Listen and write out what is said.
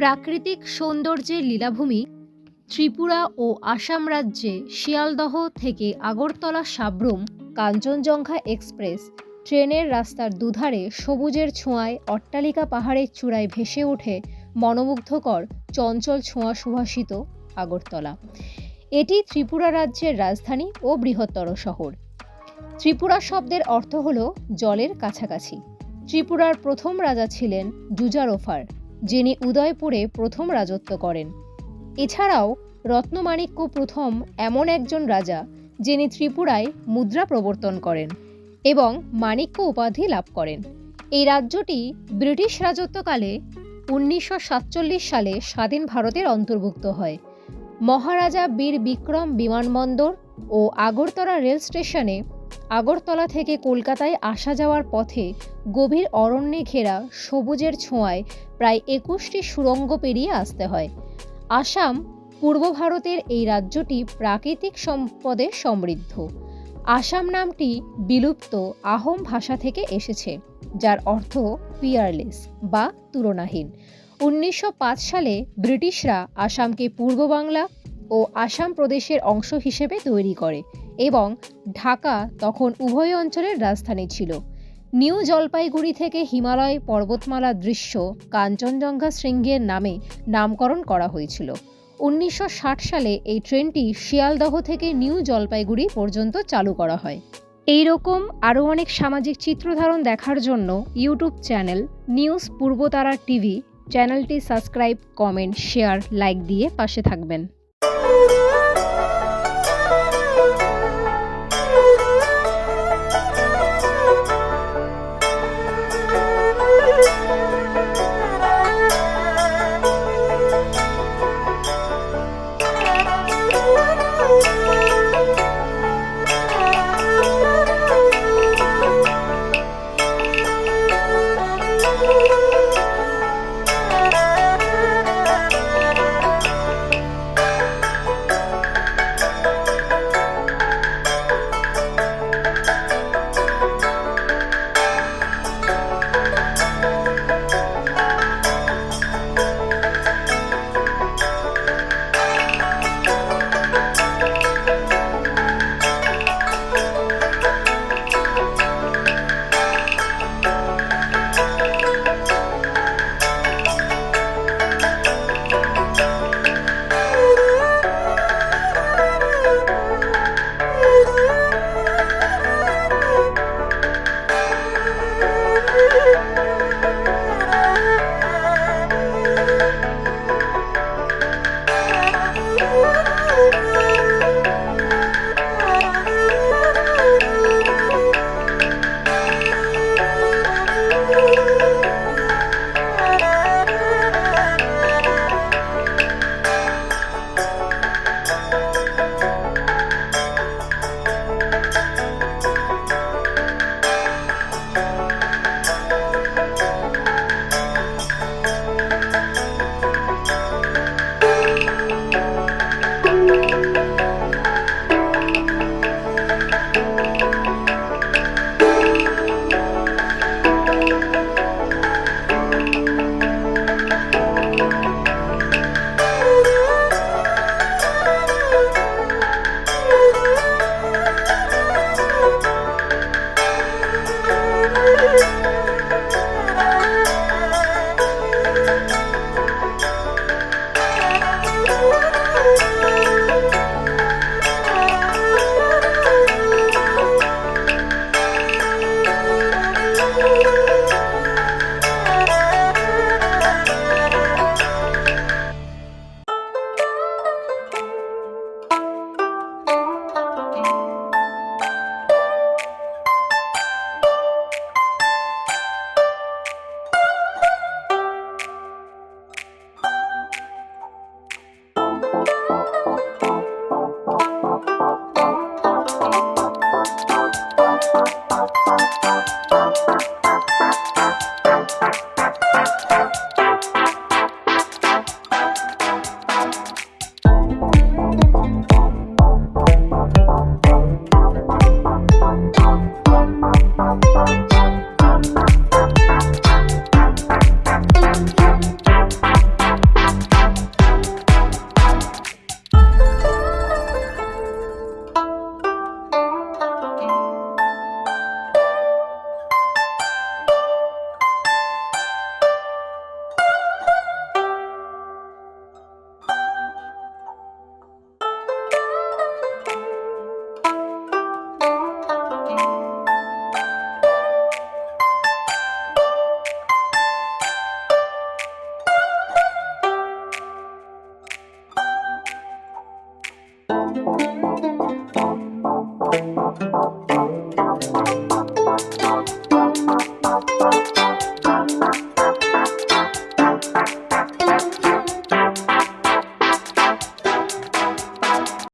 প্রাকৃতিক সৌন্দর্যের লীলাভূমি ত্রিপুরা ও আসাম রাজ্যে শিয়ালদহ থেকে আগরতলা সাব্রুম কাঞ্চনজঙ্ঘা এক্সপ্রেস ট্রেনের রাস্তার দুধারে সবুজের ছোঁয়ায় অট্টালিকা পাহাড়ের চূড়ায় ভেসে ওঠে মনোমুগ্ধকর চঞ্চল ছোঁয়া সুভাষিত আগরতলা। এটি ত্রিপুরা রাজ্যের রাজধানী ও বৃহত্তর শহর। ত্রিপুরা শব্দের অর্থ হল জলের কাছাকাছি। ত্রিপুরার প্রথম রাজা ছিলেন জুজারোফার, যিনি উদয়পুরে প্রথম রাজত্ব করেন। এছাড়াও রত্নমাণিক্য প্রথম এমন একজন রাজা যিনি ত্রিপুরায় মুদ্রা প্রবর্তন করেন এবং মাণিক্য উপাধি লাভ করেন। এই রাজ্যটি ব্রিটিশ রাজত্বকালে 1947 সালে স্বাধীন ভারতের অন্তর্ভুক্ত হয়। মহারাজা বীর বিক্রম বিমানবন্দর ও আগরতলা রেল স্টেশনে আগরতলা থেকে কলকাতায় আসা যাওয়ার পথে গভীর অরণ্যে ঘেরা সবুজের ছোঁয়ায় প্রায় 21টি সুড়ঙ্গ পেরিয়ে আসতে হয়। আসাম পূর্ব ভারতের এই রাজ্যটি প্রাকৃতিক সম্পদে সমৃদ্ধ। আসাম নামটি বিলুপ্ত আহোম ভাষা থেকে এসেছে, যার অর্থ পিয়ারলেস বা তুলনাহীন। 1905 সালে ব্রিটিশরা আসামকে পূর্ব বাংলা ও আসাম প্রদেশের অংশ হিসেবে তৈরি করে এবং ঢাকা তখন উভয় অঞ্চলের রাজধানী ছিল। নিউ জলপাইগুড়ি থেকে হিমালয় পর্বতমালার দৃশ্য কাঞ্চনজঙ্ঘা শৃঙ্গের নামে নামকরণ করা হয়েছিল। 1960 সালে এই ট্রেনটি শিয়ালদহ থেকে নিউ জলপাইগুড়ি পর্যন্ত চালু করা হয়। এই রকম আরও অনেক সামাজিক চিত্রধারণ দেখার জন্য YouTube channel news Purbatara TV চ্যানেলটি সাবস্ক্রাইব, কমেন্ট, শেয়ার, লাইক দিয়ে পাশে থাকবেন।